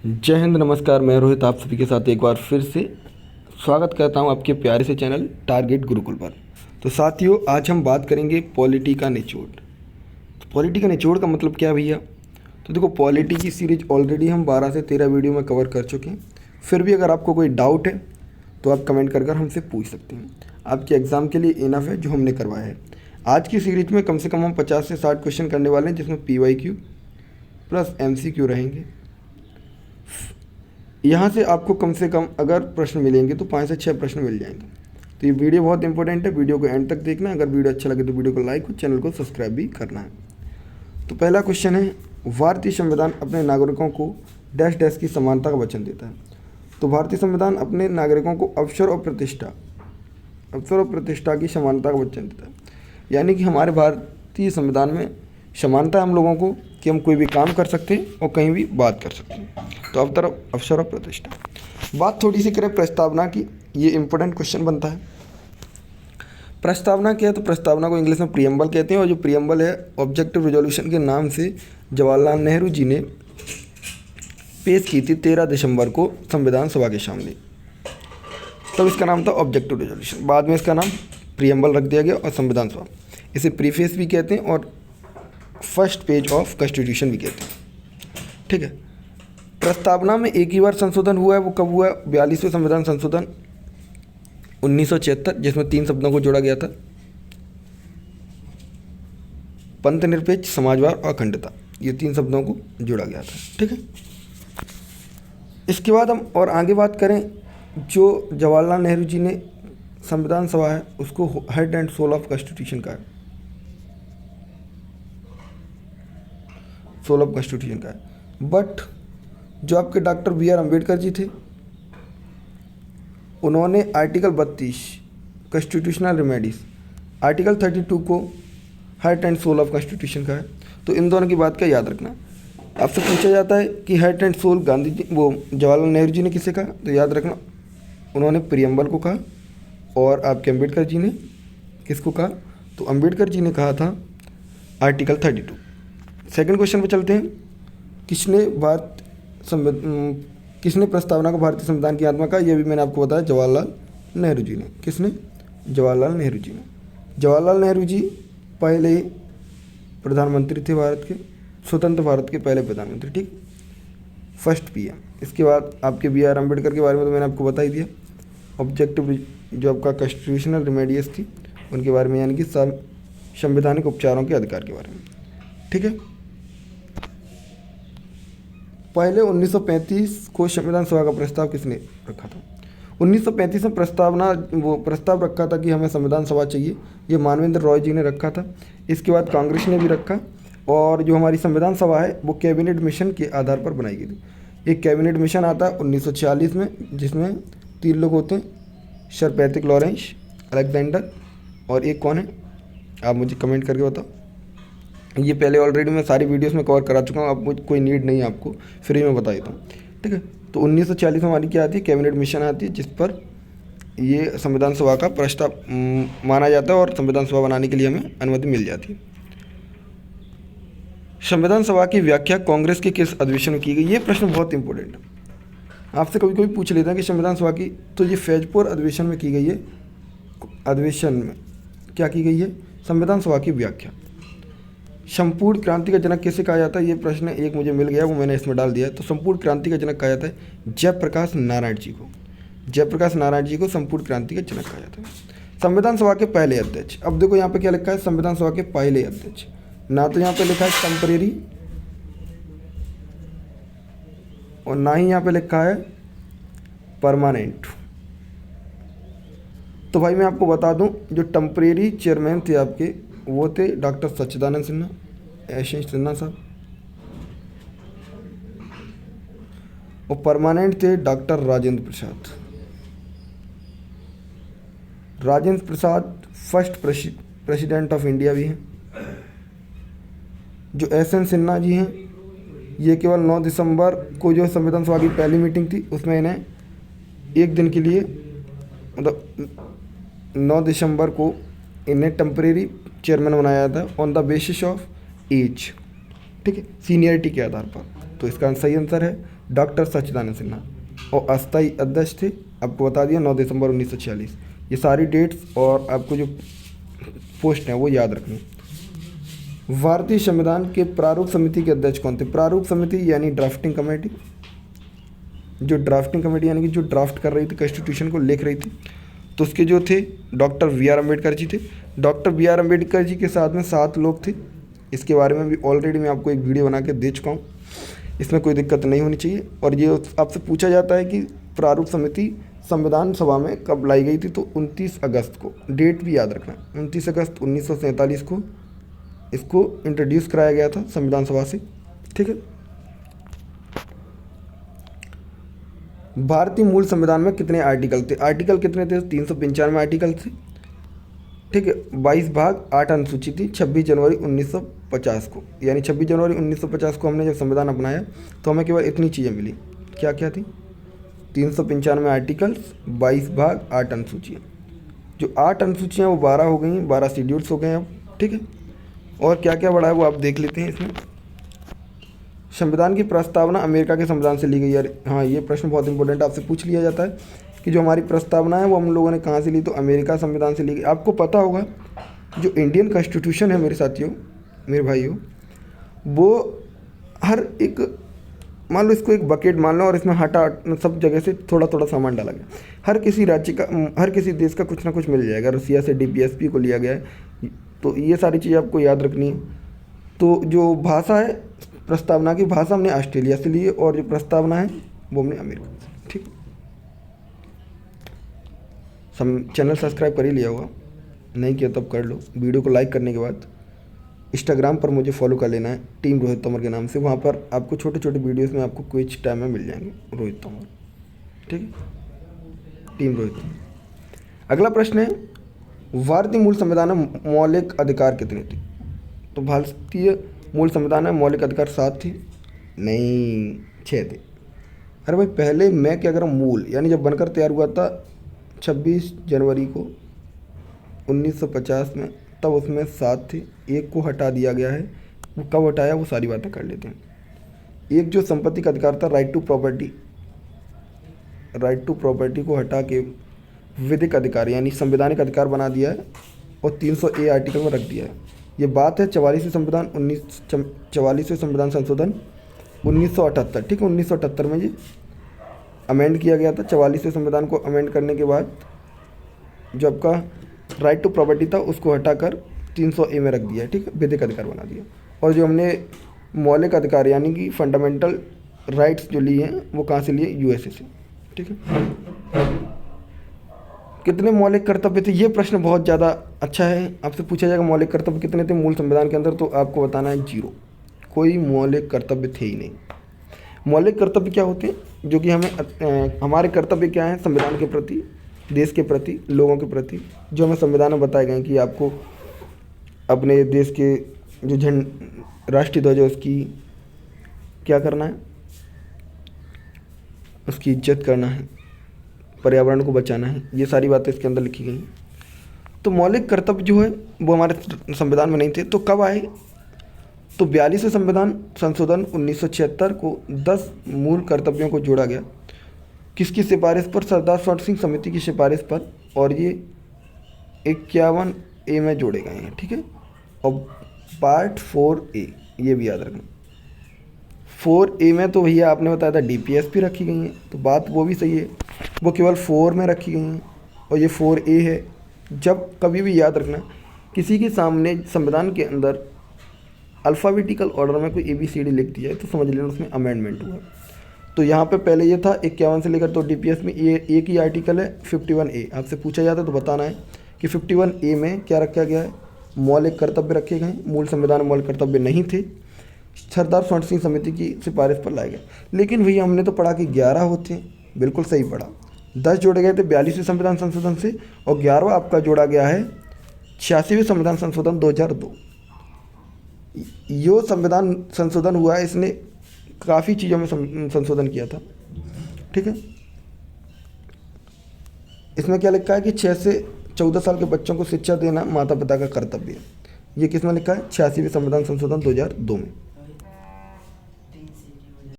जय हिंद, नमस्कार। मैं रोहित आप सभी के साथ एक बार फिर से स्वागत करता हूं आपके प्यारे से चैनल टारगेट गुरुकुल पर। तो साथियों, आज हम बात करेंगे पॉलिटी का निचोड़। तो पॉलिटी का निचोड़ का मतलब क्या है भैया? तो देखो, पॉलिटी की सीरीज ऑलरेडी हम 12 से 13 वीडियो में कवर कर चुके हैं। फिर भी अगर आपको कोई डाउट है तो आप कमेंट कर हमसे पूछ सकते हैं। आपके एग्ज़ाम के लिए इनफ है जो हमने करवाया है। आज की सीरीज में कम से कम हम 50 से 60 क्वेश्चन करने वाले हैं, जिसमें PYQ प्लस MCQ रहेंगे। यहाँ से आपको कम से कम अगर प्रश्न मिलेंगे तो 5 से 6 प्रश्न मिल जाएंगे। तो ये वीडियो बहुत इंपॉर्टेंट है, वीडियो को एंड तक देखना। अगर वीडियो अच्छा लगे तो वीडियो को लाइक और चैनल को सब्सक्राइब भी करना है। तो पहला क्वेश्चन है, भारतीय संविधान अपने नागरिकों को डैश डैश की समानता का वचन देता है। तो भारतीय संविधान अपने नागरिकों को अवसर और प्रतिष्ठा की समानता का वचन देता है। यानी कि हमारे भारतीय संविधान में समानता है हम लोगों को कि हम कोई भी काम कर सकते हैं और कहीं भी बात कर सकते हैं। तो अब तरफ अवसर और प्रतिष्ठा। बात थोड़ी सी करें प्रस्तावना की, ये इंपॉर्टेंट क्वेश्चन बनता है। प्रस्तावना क्या है? तो प्रस्तावना को इंग्लिश में प्रीएम्बल कहते हैं, और जो प्रीएम्बल है ऑब्जेक्टिव रिजोल्यूशन के नाम से जवाहरलाल नेहरू जी ने पेश की थी 13 दिसंबर को संविधान सभा के सामने। तब इसका नाम था ऑब्जेक्टिव रिजोल्यूशन। बाद में इसका नाम प्रीएम्बल रख दिया गया और संविधान सभा। इसे प्रीफेस भी कहते हैं और फर्स्ट पेज ऑफ कॉन्स्टिट्यूशन भी कहते हैं। ठीक है। प्रस्तावना में एक ही बार संशोधन हुआ है। वो कब हुआ है? 42वें संविधान संशोधन 1976, जिसमें 3 शब्दों को जोड़ा गया था, पंथ निरपेक्ष, समाजवाद और अखंडता। ये 3 शब्दों को जोड़ा गया था। ठीक है। इसके बाद हम और आगे बात करें, जो जवाहरलाल नेहरू जी ने संविधान सभा है उसको head and soul of constitution का है, सोल ऑफ कॉन्स्टिट्यूशन का है। बट जो आपके डॉक्टर BR अम्बेडकर जी थे, उन्होंने आर्टिकल 32 कॉन्स्टिट्यूशनल रेमेडीज, आर्टिकल 32 को heart and soul of constitution का है। तो इन दोनों की बात का याद रखना। आपसे पूछा जाता है कि heart and soul Gandhi ji, वो जवाहरलाल नेहरू जी ने किसे कहा? तो याद रखना, उन्होंने प्रीएम्बल को कहा। और आपके अम्बेडकर जी ने किसको कहा? तो अम्बेडकर जी ने कहा था आर्टिकल 32। सेकंड क्वेश्चन पे चलते हैं। किसने प्रस्तावना को भारतीय संविधान की आत्मा कहा? यह भी मैंने आपको बताया, जवाहरलाल नेहरू जी ने। किसने? जवाहरलाल नेहरू जी ने। जवाहरलाल नेहरू जी पहले प्रधानमंत्री थे भारत के, स्वतंत्र भारत के पहले प्रधानमंत्री। ठीक, फर्स्ट PM। इसके बाद आपके BR अम्बेडकर के बारे में तो मैंने आपको बता ही दिया। ऑब्जेक्टिव जो आपका कॉन्स्टिट्यूशनल रेमेडियस थी उनके बारे में, यानी कि संवैधानिक उपचारों के अधिकार के बारे में। ठीक है। पहले 1935 को संविधान सभा का प्रस्ताव किसने रखा था? 1935 में प्रस्ताव रखा था कि हमें संविधान सभा चाहिए, ये मानवेंद्र रॉय जी ने रखा था। इसके बाद कांग्रेस ने भी रखा। और जो हमारी संविधान सभा है वो कैबिनेट मिशन के आधार पर बनाई गई थी। एक कैबिनेट मिशन आता है 1946 में, जिसमें 3 लोग होते हैं, सर पैट्रिक लॉरेंस, अलेक्जेंडर, और एक कौन है आप मुझे कमेंट करके बताओ। ये पहले ऑलरेडी मैं सारी वीडियोस में कवर करा चुका हूँ, अब कोई नीड नहीं है, आपको फ्री में बता देता हूँ। ठीक है। तो 1940 में हमारी क्या आती है? कैबिनेट मिशन आती है, जिस पर ये संविधान सभा का प्रस्ताव माना जाता है और संविधान सभा बनाने के लिए हमें अनुमति मिल जाती है। संविधान सभा की व्याख्या कांग्रेस के किस अधिवेशन में की गई? ये प्रश्न बहुत इंपॉर्टेंट है, आपसे कभी कभी पूछ लेते हैं कि संविधान सभा की, तो ये फैजपुर अधिवेशन में की गई है। अधिवेशन में क्या की गई है? संविधान सभा की व्याख्या। संपूर्ण क्रांति का जनक किसे कहा जाता है? ये प्रश्न एक मुझे मिल गया, वो मैंने इसमें डाल दिया है। तो संपूर्ण क्रांति का जनक कहा जाता है जयप्रकाश नारायण जी को। जयप्रकाश नारायण जी को संपूर्ण क्रांति का जनक कहा जाता है। संविधान सभा के पहले अध्यक्ष। अब देखो यहाँ पे क्या लिखा है? संविधान सभा के पहले अध्यक्ष। ना तो यहाँ पे लिखा है टेम्परेरी और ना ही यहाँ पे लिखा है परमानेंट। तो भाई मैं आपको बता दूं, जो टेम्परेरी चेयरमैन थे आपके, वो थे डॉक्टर सच्चिदानंद सिन्हा, यशवंत सिन्हा साहब। और परमानेंट थे doctor Rajendra Prasad. Rajendra Prasad first president of India भी हैं। जो SN सिन्हा जी हैं, ये केवल 9 दिसंबर को जो संविधान सभा की पहली मीटिंग थी उसमें इन्हें एक दिन के लिए, मतलब 9 दिसंबर को इन्हें टेम्परेरी चेयरमैन बनाया था on the basis of age. ठीक है, सीनियरिटी के आधार पर। तो इसका सही आंसर है डॉक्टर सच्चिदानंद सिन्हा। और अस्थायी अध्यक्ष थे, आपको बता दिया 9 दिसंबर 1946। ये सारी डेट्स और आपको जो पोस्ट हैं वो याद रखनी। भारतीय संविधान के प्रारूप समिति के अध्यक्ष कौन थे? प्रारूप समिति यानी ड्राफ्टिंग कमेटी, जो ड्राफ्टिंग कमेटी यानी कि जो ड्राफ्ट कर रही थी, कॉन्स्टिट्यूशन को लिख रही थी, तो उसके जो थे doctor B are Ambedkar ji थे। Doctor B are Ambedkar ji के साथ में 7 लोग थे। इसके बारे में भी ऑलरेडी मैं आपको एक वीडियो बना के दे चुका हूँ, इसमें कोई दिक्कत नहीं होनी चाहिए। और ये आपसे पूछा जाता है कि प्रारूप समिति संविधान सभा में कब लाई गई थी, तो 29 अगस्त को, डेट भी याद रखना, 29 अगस्त 1947 को इसको इंट्रोड्यूस कराया गया था संविधान सभा से। ठीक है। भारतीय मूल संविधान में कितने आर्टिकल थे? आर्टिकल कितने थे? 395 आर्टिकल थे। ठीक है। 22 भाग 8 अनुसूची थी 26 जनवरी 1950 को, यानी 26 जनवरी 1950 को हमने जब संविधान अपनाया तो हमें केवल इतनी चीज़ें मिली। क्या क्या थी? 395 आर्टिकल्स, 22 भाग 8 अनुसूचियाँ। जो 8 अनुसूचियाँ वो 12 हो गई, 12 शेड्यूल्स हो गए अब। ठीक है। और क्या क्या बढ़ा है वो आप देख लेते हैं इसमें। संविधान की प्रस्तावना अमेरिका के संविधान से ली गई है। हाँ, ये प्रश्न बहुत इंपॉर्टेंट आपसे पूछ लिया जाता है कि जो हमारी प्रस्तावना है वो हम लोगों ने कहाँ से ली, तो अमेरिका संविधान से ली गई। आपको पता होगा जो इंडियन कॉन्स्टिट्यूशन है मेरे साथियों, मेरे भाइयों, वो हर एक, मान लो इसको एक बकेट मान लो और इसमें हटा सब जगह से थोड़ा थोड़ा सामान डाला गया। हर किसी राज्य का, हर किसी देश का कुछ ना कुछ मिल जाएगा। रसिया से डीपीएसपी को लिया गया है, तो ये सारी चीज़ें आपको याद रखनी है। तो जो भाषा है, प्रस्तावना की भाषा हमने ऑस्ट्रेलिया से ली है और जो प्रस्तावना है वो हमने अमेरिका से। ठीक। चैनल सब्सक्राइब कर ही लिया होगा, नहीं किया तब कर लो। वीडियो को लाइक करने के बाद इंस्टाग्राम पर मुझे फॉलो कर लेना है टीम रोहित तोमर के नाम से। वहाँ पर आपको छोटे छोटे वीडियोस में आपको कुछ टाइम में मिल जाएंगे रोहित तोमर। ठीक है। टीम रोहित तोमर। अगला प्रश्न है, भारतीय मूल संविधान में मौलिक अधिकार कितने थे? तो भारतीय मूल संविधान में मौलिक अधिकार 7 थे? नहीं, 6 थे। अरे भाई, पहले मैं क्या करूँ, मूल यानी जब बनकर तैयार हुआ था 26 जनवरी को 1950 में, तब उसमें 7 थे, एक को हटा दिया गया है। वो कब हटाया वो सारी बातें कर लेते हैं। एक जो संपत्ति का अधिकार था, राइट टू प्रॉपर्टी को हटा के विधिक अधिकार यानी संवैधानिक अधिकार बना दिया है और 300A आर्टिकल में रख दिया है। ये बात है 44वें संविधान संशोधन 1978। ठीक है। 1978 में ये अमेंड किया गया था। 44वें संविधान को अमेंड करने के बाद जो आपका राइट टू प्रॉपर्टी था उसको हटाकर 300A में रख दिया। ठीक है। विधिक अधिकार बना दिया। और जो हमने मौलिक अधिकार यानी कि फंडामेंटल राइट्स जो लिए हैं वो कहाँ से लिए? यूएसए से। ठीक है। कितने मौलिक कर्तव्य थे? ये प्रश्न बहुत ज़्यादा अच्छा है। आपसे पूछा जाएगा मौलिक कर्तव्य कितने थे मूल संविधान के अंदर, तो आपको बताना है 0। कोई मौलिक कर्तव्य थे ही नहीं। मौलिक कर्तव्य क्या होते हैं? जो कि हमें, हमारे कर्तव्य क्या हैं संविधान के प्रति, देश के प्रति, लोगों के प्रति, जो हमें संविधान में बताए गए हैं कि आपको अपने देश के जो राष्ट्रीय ध्वज है उसकी क्या करना है, उसकी इज्जत करना है, पर्यावरण को बचाना है। ये सारी बातें इसके अंदर लिखी गई हैं। तो मौलिक कर्तव्य जो है वो हमारे संविधान में नहीं थे। तो कब आए? तो 42वें संविधान संशोधन 1976 को 10 मूल कर्तव्यों को जोड़ा गया। किसकी सिफारिश पर? सरदार शॉर्ट सिंह समिति की सिफारिश पर। और ये 51A में जोड़े गए हैं। ठीक है। और पार्ट 4A ये भी याद रखना। 4A में तो भैया आपने बताया था डीपीएसपी रखी गई है, तो बात वो भी सही है, वो केवल 4 में रखी गई हैं और ये 4A है। जब कभी भी याद रखना किसी के सामने संविधान के अंदर अल्फ़ाबेटिकल ऑर्डर में कोई ABCD लिख दिया है तो समझ लेना उसमें अमेंडमेंट हुआ। तो यहाँ पे पहले ये था 51 से लेकर, तो डीपीएस में ये एक ही आर्टिकल है 51A। आपसे पूछा जाता है तो बताना है कि 51A में क्या रखा गया है? मौलिक कर्तव्य रखे गए हैं। मूल संविधान में मौलिक कर्तव्य नहीं थे, सरदार शॉर्ट सिंह समिति की सिफारिश पर लाए गए। लेकिन भैया हमने तो पढ़ा कि 11 होते हैं, बिल्कुल सही पढ़ा। 10 जोड़े गए थे 42वें संविधान संशोधन से और 11वां आपका जोड़ा गया है 86वें संविधान संशोधन 2002। यो संविधान संशोधन हुआ है, इसने काफ़ी चीज़ों में संशोधन किया था। ठीक है। इसमें क्या लिखा है कि 6 से 14 साल के बच्चों को शिक्षा देना माता पिता का कर्तव्य है। ये किस में लिखा है? 86वें संविधान संशोधन 2002 में।